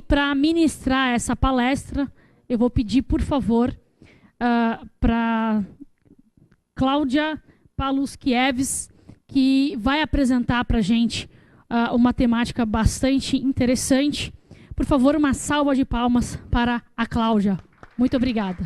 Para ministrar essa palestra, eu vou pedir, por favor, para Cláudia Paluskiewicz, que vai apresentar para a gente uma temática bastante interessante. Por favor, uma salva de palmas para a Cláudia. Muito obrigada.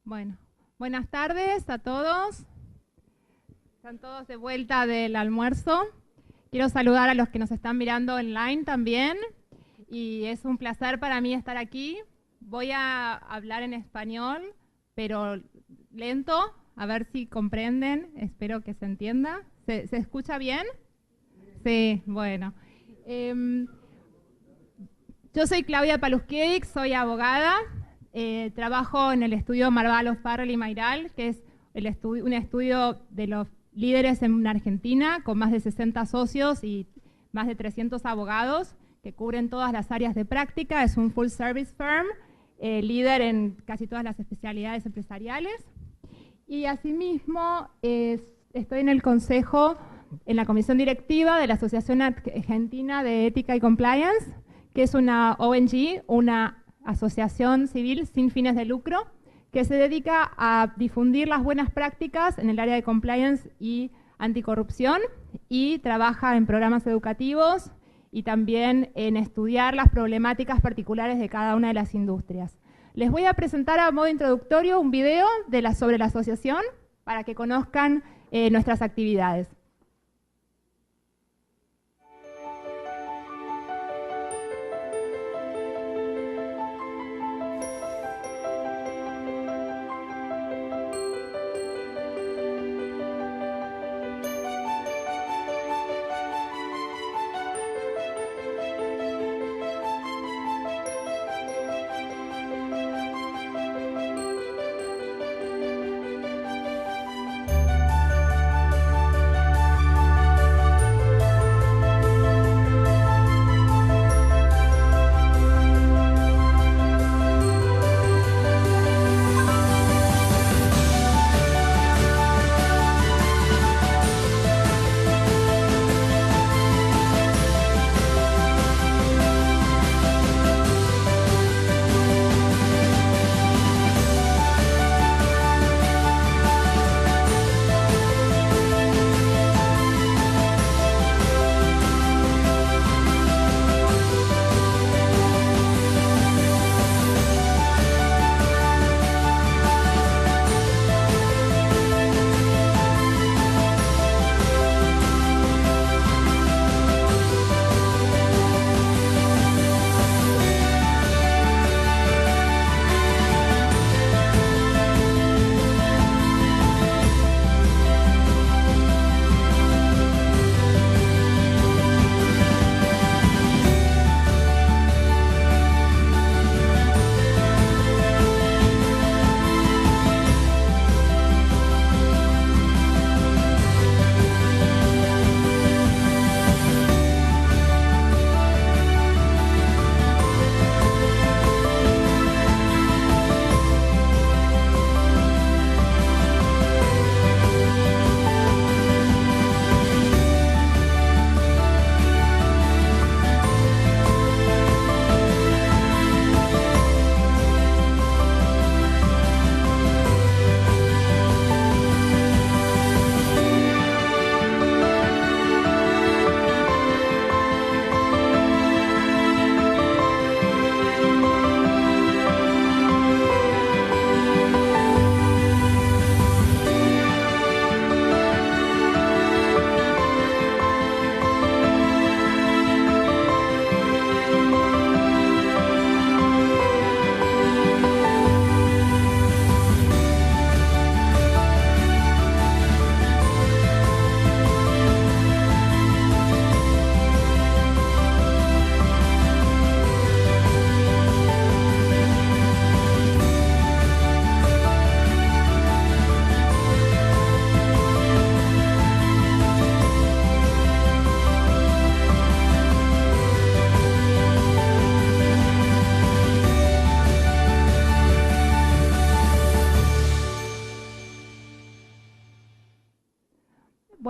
Bueno, buenas tardes a todos. Están todos de vuelta del almuerzo. Quiero saludar a los que nos están mirando online también. Y es un placer para mí estar aquí. Voy a hablar en español, pero lento, a ver si comprenden. Espero que se entienda. ¿Se escucha bien? Sí, bueno. Yo soy Claudia Paluskiewicz, soy abogada. Trabajo en el estudio Marvalos, Farrell y Mayral, que es un estudio de los líderes en Argentina, con más de 60 socios y más de 300 abogados que cubren todas las áreas de práctica. Es un full service firm, líder en casi todas las especialidades empresariales. Y asimismo estoy en el consejo, en la comisión directiva de la Asociación Argentina de Ética y Compliance, que es una ONG, una asociación civil sin fines de lucro, que se dedica a difundir las buenas prácticas en el área de compliance y anticorrupción, y trabaja en programas educativos y también en estudiar las problemáticas particulares de cada una de las industrias. Les voy a presentar a modo introductorio un video sobre la asociación para que conozcan nuestras actividades.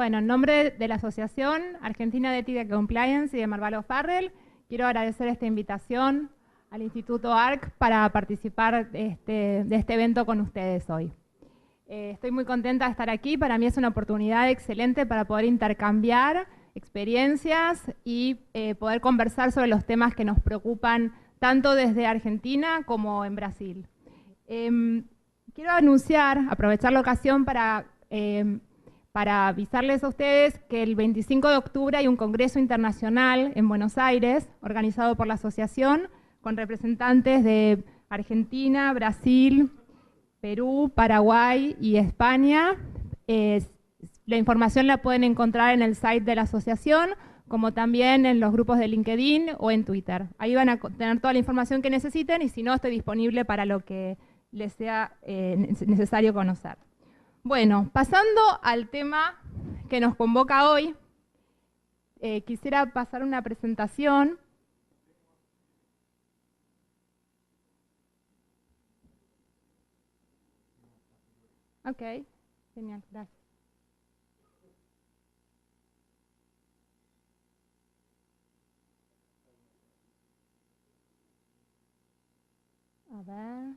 Bueno, en nombre de la Asociación Argentina de Ética y Compliance y de Marvalos Farrell, quiero agradecer esta invitación al Instituto ARC para participar de este evento con ustedes hoy. Estoy muy contenta de estar aquí, para mí es una oportunidad excelente para poder intercambiar experiencias y poder conversar sobre los temas que nos preocupan tanto desde Argentina como en Brasil. Quiero aprovechar la ocasión para avisarles a ustedes que el 25 de octubre hay un congreso internacional en Buenos Aires, organizado por la asociación, con representantes de Argentina, Brasil, Perú, Paraguay y España. La información la pueden encontrar en el site de la asociación, como también en los grupos de LinkedIn o en Twitter. Ahí van a tener toda la información que necesiten y si no, estoy disponible para lo que les sea necesario conocer. Bueno, pasando al tema que nos convoca hoy, quisiera pasar una presentación. Ok, genial, gracias. A ver.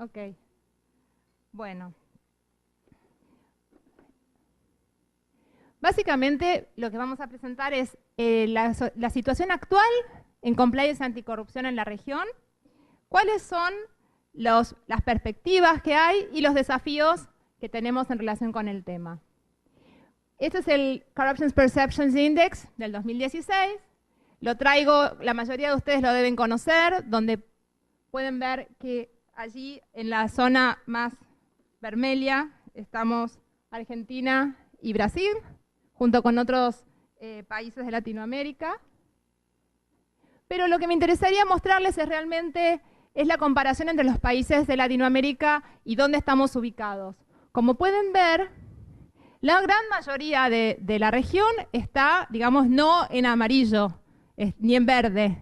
Ok. Bueno. Básicamente lo que vamos a presentar es la situación actual en compliance anticorrupción en la región, cuáles son las perspectivas que hay y los desafíos que tenemos en relación con el tema. Este es el Corruption Perceptions Index del 2016. Lo traigo, la mayoría de ustedes lo deben conocer, donde pueden ver que allí en la zona más vermelha estamos Argentina y Brasil, junto con otros países de Latinoamérica. Pero lo que me interesaría mostrarles es realmente la comparación entre los países de Latinoamérica y dónde estamos ubicados. Como pueden ver, la gran mayoría de la región está, digamos, no en amarillo, ni en verde.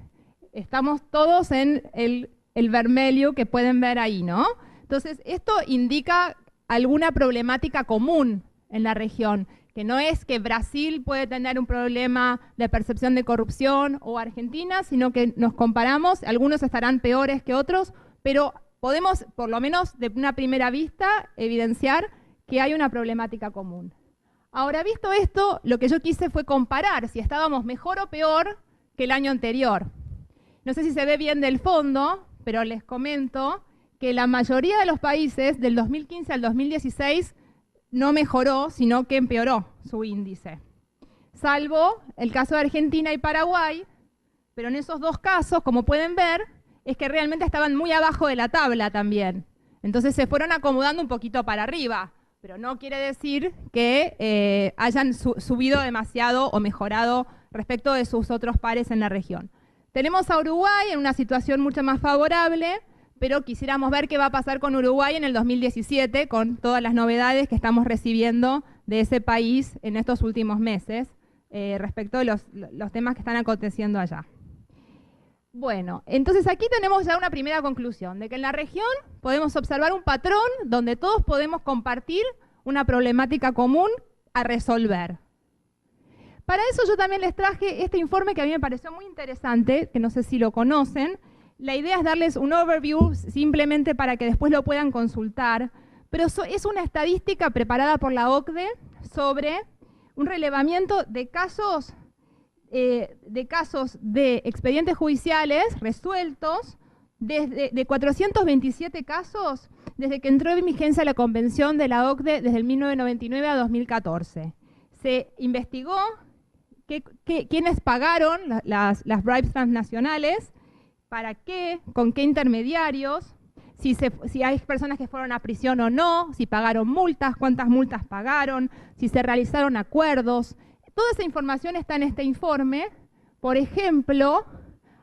Estamos todos en el vermelho que pueden ver ahí, ¿no? Entonces, esto indica alguna problemática común en la región, que no es que Brasil puede tener un problema de percepción de corrupción o Argentina, sino que nos comparamos, algunos estarán peores que otros, pero podemos, por lo menos de una primera vista, evidenciar que hay una problemática común. Ahora, visto esto, lo que yo quise fue comparar si estábamos mejor o peor que el año anterior. No sé si se ve bien del fondo, pero les comento que la mayoría de los países del 2015 al 2016 no mejoró, sino que empeoró su índice. Salvo el caso de Argentina y Paraguay, pero en esos dos casos, como pueden ver, es que realmente estaban muy abajo de la tabla también. Entonces se fueron acomodando un poquito para arriba, pero no quiere decir que hayan subido demasiado o mejorado respecto de sus otros pares en la región. Tenemos a Uruguay en una situación mucho más favorable, pero quisiéramos ver qué va a pasar con Uruguay en el 2017, con todas las novedades que estamos recibiendo de ese país en estos últimos meses, respecto de los temas que están aconteciendo allá. Bueno, entonces aquí tenemos ya una primera conclusión, de que en la región podemos observar un patrón donde todos podemos compartir una problemática común a resolver. Para eso yo también les traje este informe que a mí me pareció muy interesante, que no sé si lo conocen. La idea es darles un overview simplemente para que después lo puedan consultar, pero es una estadística preparada por la OCDE sobre un relevamiento de casos de expedientes judiciales resueltos de 427 casos desde que entró en vigencia la convención de la OCDE desde el 1999 a 2014. Se investigó quiénes pagaron las bribes transnacionales, para qué, con qué intermediarios, si hay personas que fueron a prisión o no, si pagaron multas, cuántas multas pagaron, si se realizaron acuerdos. Toda esa información está en este informe. Por ejemplo,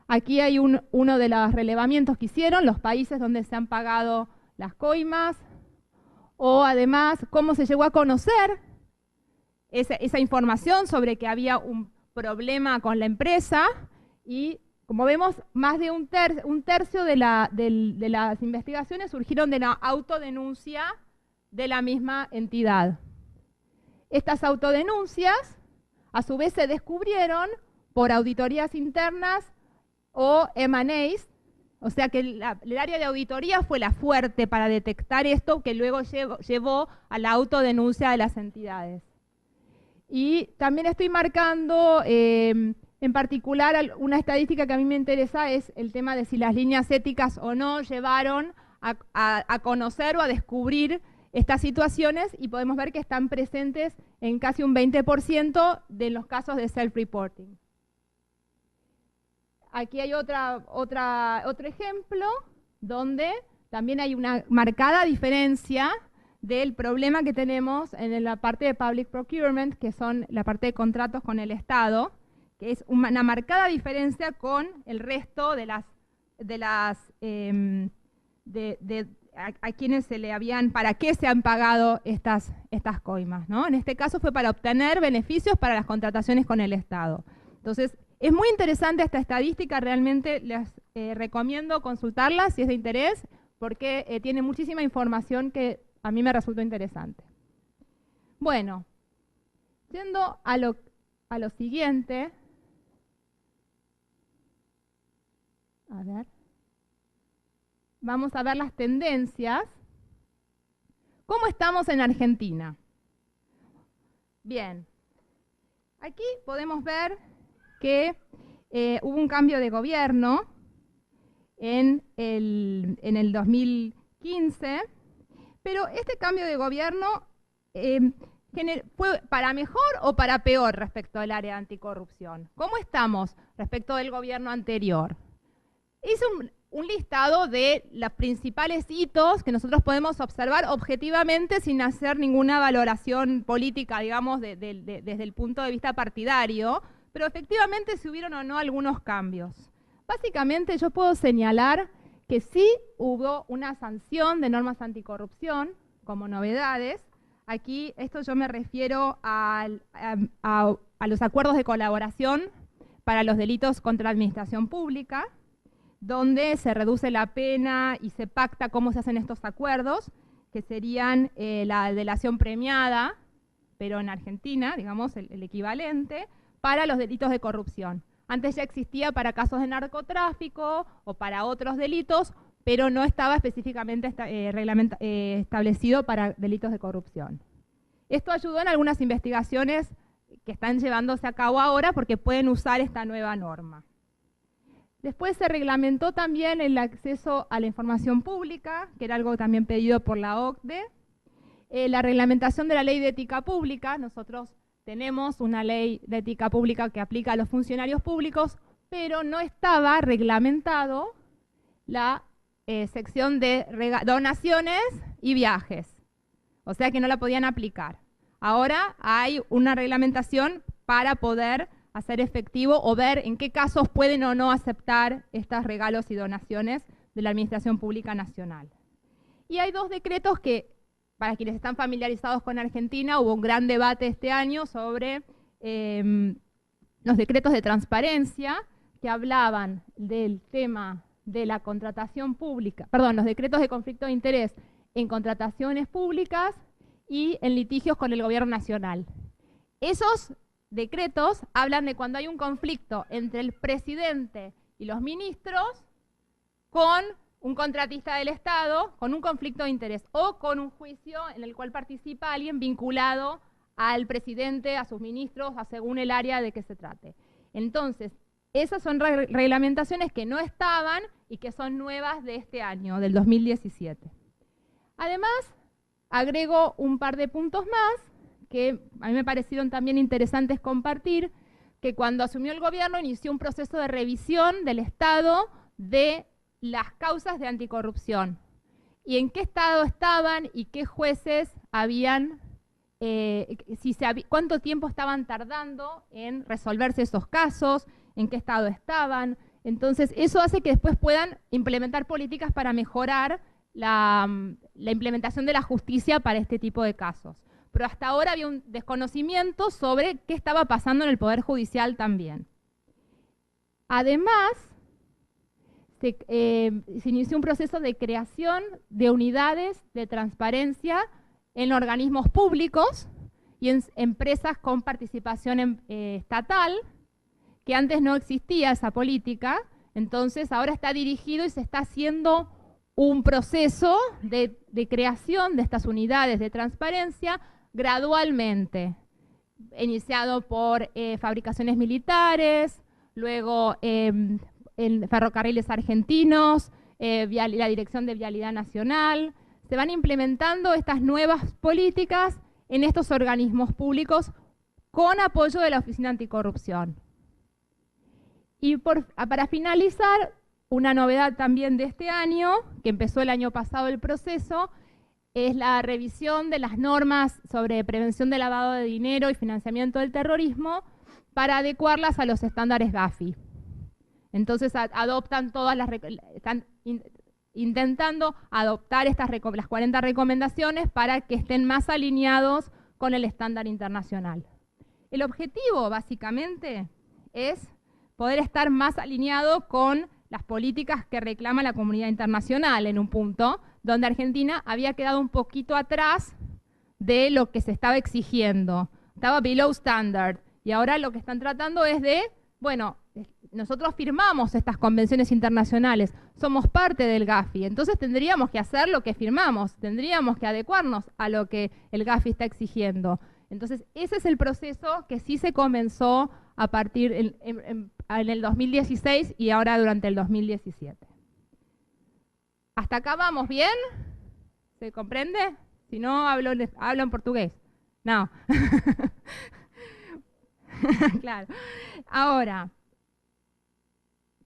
aquí hay uno de los relevamientos que hicieron, los países donde se han pagado las coimas, o además cómo se llegó a conocer esa información sobre que había un problema con la empresa y como vemos, más de un tercio de las investigaciones surgieron de la autodenuncia de la misma entidad. Estas autodenuncias, a su vez, se descubrieron por auditorías internas o M&As, o sea que el área de auditoría fue la fuerte para detectar esto, que luego llevó a la autodenuncia de las entidades. Y también estoy marcando, en particular, una estadística que a mí me interesa es el tema de si las líneas éticas o no llevaron a conocer o a descubrir estas situaciones, y podemos ver que están presentes en casi un 20% de los casos de self-reporting. Aquí hay otro ejemplo donde también hay una marcada diferencia del problema que tenemos en la parte de public procurement, que son la parte de contratos con el Estado, que es una marcada diferencia con el resto a quienes para qué se han pagado estas coimas, ¿no? En este caso fue para obtener beneficios para las contrataciones con el Estado. Entonces, es muy interesante esta estadística, realmente les recomiendo consultarla si es de interés, porque tiene muchísima información que a mí me resultó interesante. Bueno, yendo a lo siguiente, a ver, vamos a ver las tendencias. ¿Cómo estamos en Argentina? Bien, aquí podemos ver que hubo un cambio de gobierno en el 2015, pero este cambio de gobierno ¿fue para mejor o para peor respecto al área de anticorrupción? ¿Cómo estamos respecto del gobierno anterior? Hice un listado de los principales hitos que nosotros podemos observar objetivamente sin hacer ninguna valoración política, digamos, desde el punto de vista partidario, pero efectivamente si hubieron o no algunos cambios. Básicamente yo puedo señalar que sí hubo una sanción de normas anticorrupción como novedades. Aquí esto yo me refiero a los acuerdos de colaboración para los delitos contra la administración pública, donde se reduce la pena y se pacta cómo se hacen estos acuerdos, que serían la delación premiada, pero en Argentina, digamos, el equivalente, para los delitos de corrupción. Antes ya existía para casos de narcotráfico o para otros delitos, pero no estaba específicamente establecido para delitos de corrupción. Esto ayudó en algunas investigaciones que están llevándose a cabo ahora porque pueden usar esta nueva norma. Después se reglamentó también el acceso a la información pública, que era algo también pedido por la OCDE. La reglamentación de la ley de ética pública, nosotros tenemos una ley de ética pública que aplica a los funcionarios públicos, pero no estaba reglamentado la sección de donaciones y viajes, o sea que no la podían aplicar. Ahora hay una reglamentación para poder hacer efectivo o ver en qué casos pueden o no aceptar estos regalos y donaciones de la Administración Pública Nacional. Y hay dos decretos que, para quienes están familiarizados con Argentina, hubo un gran debate este año sobre los decretos de transparencia que hablaban del tema de la contratación pública, perdón, los decretos de conflicto de interés en contrataciones públicas y en litigios con el gobierno nacional. Esos decretos hablan de cuando hay un conflicto entre el presidente y los ministros con un contratista del Estado, con un conflicto de interés o con un juicio en el cual participa alguien vinculado al presidente, a sus ministros, según el área de que se trate. Entonces, esas son reglamentaciones que no estaban y que son nuevas de este año, del 2017. Además, agrego un par de puntos más que a mí me parecieron también interesantes compartir, que cuando asumió el gobierno inició un proceso de revisión del Estado de las causas de anticorrupción y en qué estado estaban y qué jueces habían, cuánto tiempo estaban tardando en resolverse esos casos, en qué estado estaban. Entonces eso hace que después puedan implementar políticas para mejorar la implementación de la justicia para este tipo de casos. Pero hasta ahora había un desconocimiento sobre qué estaba pasando en el Poder Judicial también. Además, se inició un proceso de creación de unidades de transparencia en organismos públicos y en empresas con participación estatal, que antes no existía esa política. Entonces ahora está dirigido y se está haciendo un proceso de creación de estas unidades de transparencia gradualmente, iniciado por fabricaciones militares, luego en ferrocarriles argentinos, la Dirección de Vialidad Nacional. Se van implementando estas nuevas políticas en estos organismos públicos con apoyo de la Oficina Anticorrupción. Y para finalizar, una novedad también de este año, que empezó el año pasado el proceso, es la revisión de las normas sobre prevención de lavado de dinero y financiamiento del terrorismo para adecuarlas a los estándares Gafi. Entonces adoptan están intentando adoptar las 40 recomendaciones para que estén más alineados con el estándar internacional. El objetivo, básicamente, es poder estar más alineado con las políticas que reclama la comunidad internacional en un punto donde Argentina había quedado un poquito atrás de lo que se estaba exigiendo. Estaba below standard. Y ahora lo que están tratando es de, bueno, nosotros firmamos estas convenciones internacionales, somos parte del Gafi, entonces tendríamos que hacer lo que firmamos, tendríamos que adecuarnos a lo que el Gafi está exigiendo. Entonces ese es el proceso que sí se comenzó a partir en el 2016 y ahora durante el 2017. ¿Hasta acá vamos bien? ¿Se comprende? Si no, hablo en portugués. No. Claro. Ahora,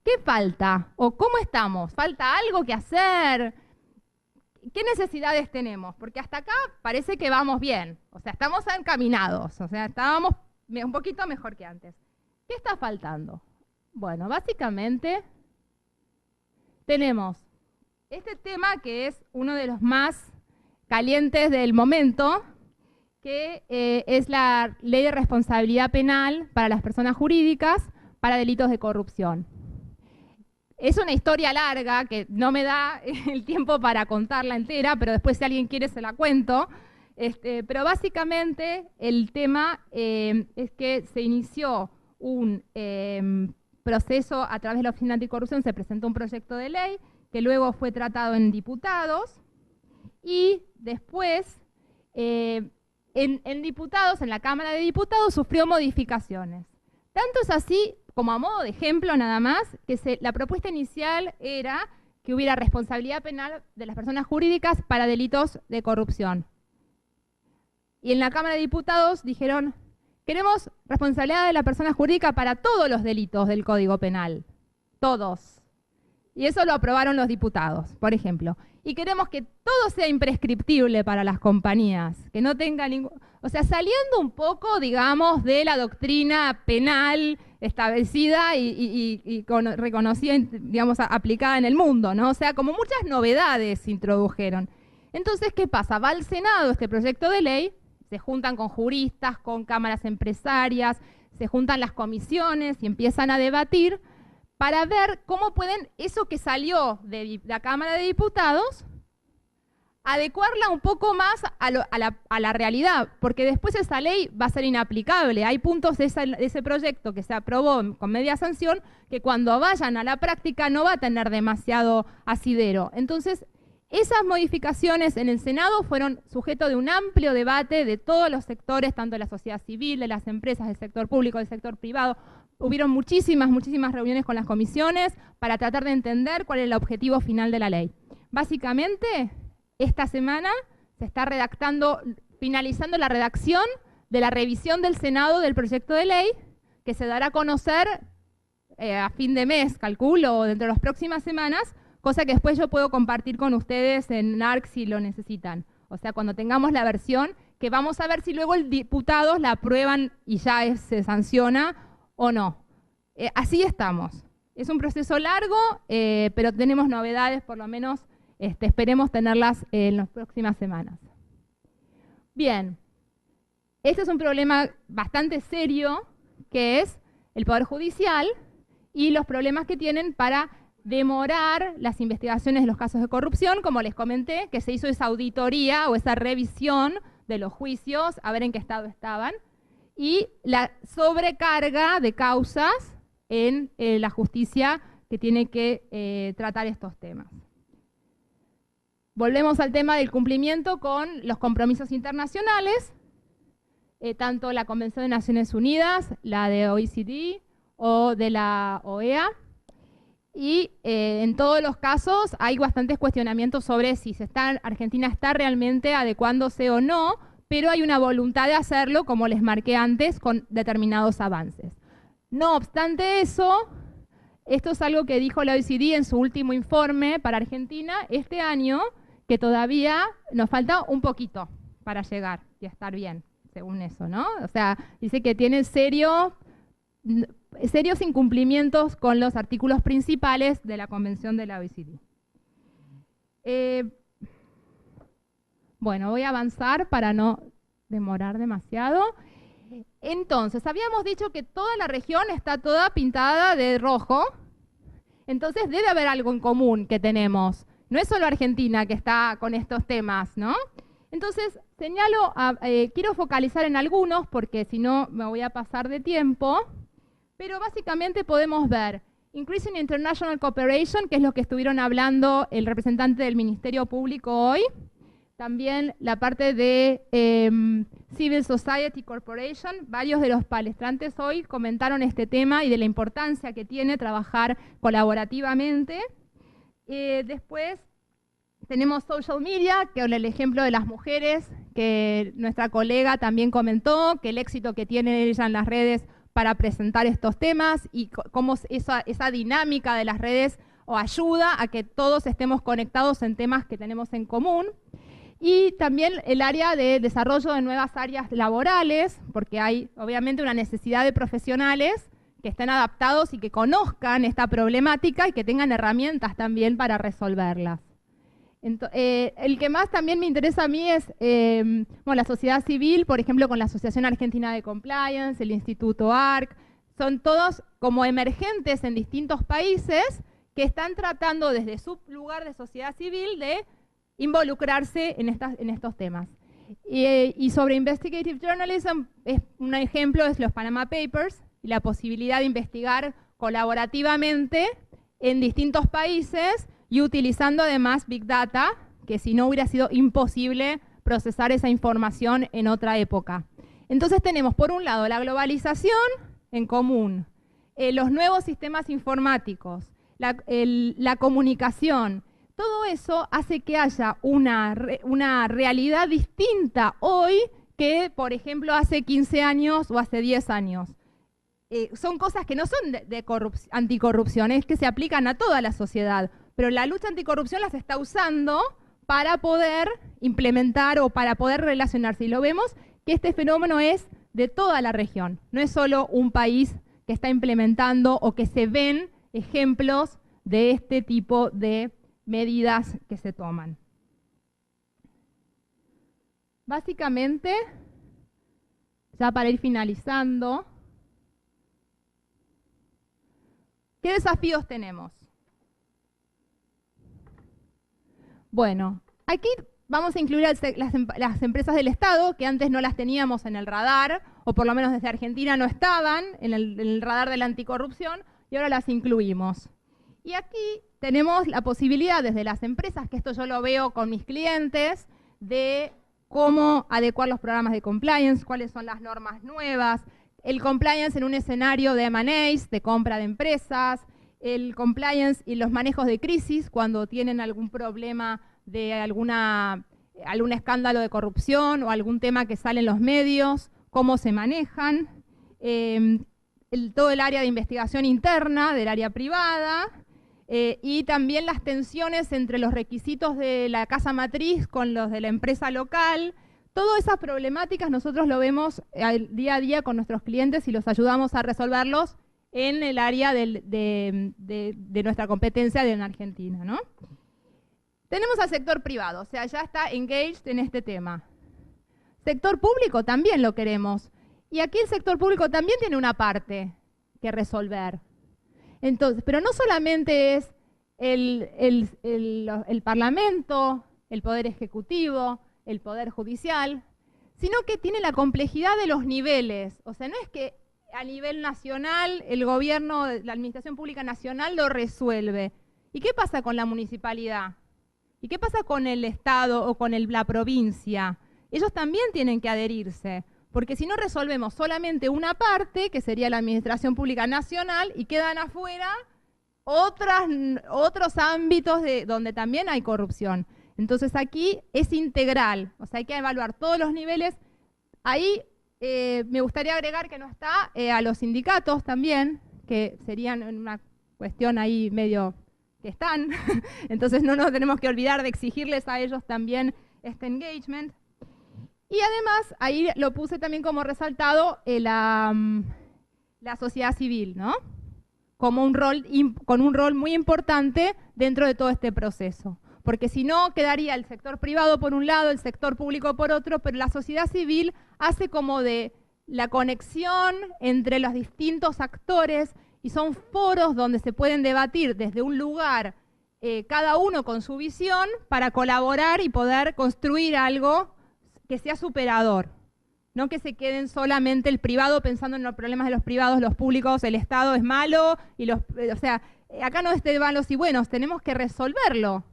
¿qué falta? ¿O cómo estamos? ¿Falta algo que hacer? ¿Qué necesidades tenemos? Porque hasta acá parece que vamos bien. O sea, estamos encaminados. O sea, estábamos un poquito mejor que antes. ¿Qué está faltando? Bueno, básicamente tenemos este tema que es uno de los más calientes del momento, que es la Ley de Responsabilidad Penal para las personas jurídicas para delitos de corrupción. Es una historia larga que no me da el tiempo para contarla entera, pero después si alguien quiere se la cuento. Pero básicamente el tema es que se inició un proceso a través de la Oficina Anticorrupción, se presentó un proyecto de ley que luego fue tratado en diputados y después en diputados, en la Cámara de Diputados, sufrió modificaciones. Tanto es así, como a modo de ejemplo nada más, que la propuesta inicial era que hubiera responsabilidad penal de las personas jurídicas para delitos de corrupción. Y en la Cámara de Diputados dijeron, queremos responsabilidad de la persona jurídica para todos los delitos del Código Penal. Todos. Y eso lo aprobaron los diputados, por ejemplo. Y queremos que todo sea imprescriptible para las compañías, que no tenga ningún... O sea, saliendo un poco, digamos, de la doctrina penal establecida y reconocida, digamos, aplicada en el mundo, ¿no? O sea, como muchas novedades se introdujeron. Entonces, ¿qué pasa? Va al Senado este proyecto de ley, se juntan con juristas, con cámaras empresarias, se juntan las comisiones y empiezan a debatir para ver cómo pueden, eso que salió de la Cámara de Diputados, adecuarla un poco más a la realidad, porque después esa ley va a ser inaplicable. Hay puntos de ese proyecto que se aprobó con media sanción que cuando vayan a la práctica no va a tener demasiado asidero. Entonces, esas modificaciones en el Senado fueron sujeto de un amplio debate de todos los sectores, tanto de la sociedad civil, de las empresas, del sector público, del sector privado. Hubieron muchísimas reuniones con las comisiones para tratar de entender cuál es el objetivo final de la ley. Básicamente, esta semana se está finalizando la redacción de la revisión del Senado del proyecto de ley, que se dará a conocer a fin de mes, calculo, o dentro de las próximas semanas, cosa que después yo puedo compartir con ustedes en NARC si lo necesitan. O sea, cuando tengamos la versión, que vamos a ver si luego los diputados la aprueban y ya se sanciona o no. Así estamos. Es un proceso largo, pero tenemos novedades, por lo menos esperemos tenerlas en las próximas semanas. Bien, este es un problema bastante serio, que es el Poder Judicial y los problemas que tienen para demorar las investigaciones de los casos de corrupción, como les comenté, que se hizo esa auditoría o esa revisión de los juicios, a ver en qué estado estaban, y la sobrecarga de causas en la justicia que tiene que tratar estos temas. Volvemos al tema del cumplimiento con los compromisos internacionales, tanto la Convención de Naciones Unidas, la de OECD o de la OEA, y en todos los casos hay bastantes cuestionamientos sobre si Argentina está realmente adecuándose o no, pero hay una voluntad de hacerlo, como les marqué antes, con determinados avances. No obstante eso, esto es algo que dijo la OECD en su último informe para Argentina este año, que todavía nos falta un poquito para llegar y estar bien, según eso, ¿no? O sea, dice que tiene serios incumplimientos con los artículos principales de la Convención de la OECD. Bueno, voy a avanzar para no demorar demasiado. Entonces, habíamos dicho que toda la región está toda pintada de rojo, entonces debe haber algo en común que tenemos. No es solo Argentina que está con estos temas, ¿no? Entonces, quiero focalizar en algunos porque si no me voy a pasar de tiempo, pero básicamente podemos ver Increasing International Cooperation, que es lo que estuvieron hablando el representante del Ministerio Público hoy, también la parte de Civil Society Corporation. Varios de los palestrantes hoy comentaron este tema y de la importancia que tiene trabajar colaborativamente. Después tenemos social media, que es el ejemplo de las mujeres, que nuestra colega también comentó, que el éxito que tiene ella en las redes para presentar estos temas y cómo esa dinámica de las redes ayuda a que todos estemos conectados en temas que tenemos en común. Y también el área de desarrollo de nuevas áreas laborales, porque hay obviamente una necesidad de profesionales que estén adaptados y que conozcan esta problemática y que tengan herramientas también para resolverlas. El que más también me interesa a mí es la sociedad civil, por ejemplo, con la Asociación Argentina de Compliance, el Instituto ARC, son todos como emergentes en distintos países que están tratando desde su lugar de sociedad civil de involucrarse en estos temas. Y sobre Investigative Journalism, un ejemplo es los Panama Papers y la posibilidad de investigar colaborativamente en distintos países y utilizando además Big Data, que si no hubiera sido imposible procesar esa información en otra época. Entonces tenemos por un lado la globalización en común, los nuevos sistemas informáticos, la comunicación. Todo eso hace que haya una realidad distinta hoy que, por ejemplo, hace 15 años o hace 10 años. Son cosas que no son de anticorrupción, es que se aplican a toda la sociedad, pero la lucha anticorrupción las está usando para poder implementar o para poder relacionarse. Y lo vemos que este fenómeno es de toda la región, no es solo un país que está implementando o que se ven ejemplos de este tipo de medidas que se toman. Básicamente, ya para ir finalizando, ¿qué desafíos tenemos? Bueno, aquí vamos a incluir las empresas del Estado, que antes no las teníamos en el radar, o por lo menos desde Argentina no estaban en el radar de la anticorrupción, y ahora las incluimos. Y aquí tenemos la posibilidad desde las empresas, que esto yo lo veo con mis clientes, de cómo adecuar los programas de compliance, cuáles son las normas nuevas, el compliance en un escenario de M&As, de compra de empresas, el compliance y los manejos de crisis cuando tienen algún problema de algún escándalo de corrupción o algún tema que sale en los medios, cómo se manejan, todo el área de investigación interna del área privada, y también las tensiones entre los requisitos de la casa matriz con los de la empresa local. Todas esas problemáticas nosotros lo vemos día a día con nuestros clientes y los ayudamos a resolverlos en el área de nuestra competencia en Argentina, ¿no? Tenemos al sector privado, o sea, ya está engaged en este tema. Sector público también lo queremos. Y aquí el sector público también tiene una parte que resolver. Entonces, pero no solamente es el Parlamento, el Poder Ejecutivo, el Poder Judicial, sino que tiene la complejidad de los niveles. O sea, no es que a nivel nacional el gobierno, la administración pública nacional lo resuelve. ¿Y qué pasa con la municipalidad? ¿Y qué pasa con el Estado o con la provincia? Ellos también tienen que adherirse, porque si no resolvemos solamente una parte, que sería la administración pública nacional, y quedan afuera otros ámbitos donde también hay corrupción. Entonces aquí es integral, o sea, hay que evaluar todos los niveles. Ahí me gustaría agregar que no está a los sindicatos también, que serían una cuestión ahí medio que están, entonces no nos tenemos que olvidar de exigirles a ellos también este engagement. Y además, ahí lo puse también como resaltado la sociedad civil, ¿no? Como con un rol muy importante dentro de todo este proceso. Porque si no, quedaría el sector privado por un lado, el sector público por otro, pero la sociedad civil hace como de la conexión entre los distintos actores y son foros donde se pueden debatir desde un lugar, cada uno con su visión, para colaborar y poder construir algo que sea superador. No que se queden solamente el privado pensando en los problemas de los privados, los públicos, el Estado es malo, o sea, acá no es de malos y buenos, tenemos que resolverlo.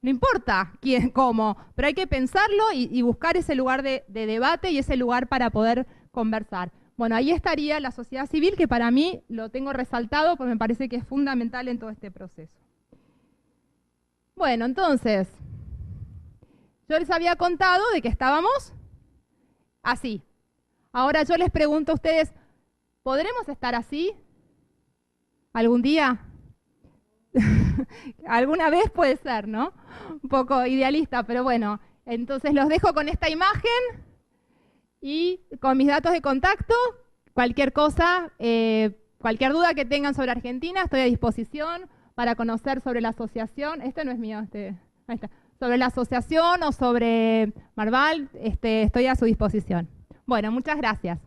No importa quién, cómo, pero hay que pensarlo y buscar ese lugar de debate y ese lugar para poder conversar. Bueno, ahí estaría la sociedad civil, que para mí lo tengo resaltado porque me parece que es fundamental en todo este proceso. Bueno, entonces, yo les había contado de que estábamos así. Ahora yo les pregunto a ustedes, ¿podremos estar así algún día? Alguna vez puede ser, ¿no? Un poco idealista, pero bueno. Entonces los dejo con esta imagen y con mis datos de contacto. Cualquier cosa, cualquier duda que tengan sobre Argentina, estoy a disposición para conocer sobre la asociación. Este no es mío, ahí está. Sobre la asociación o sobre Marval, estoy a su disposición. Bueno, muchas gracias.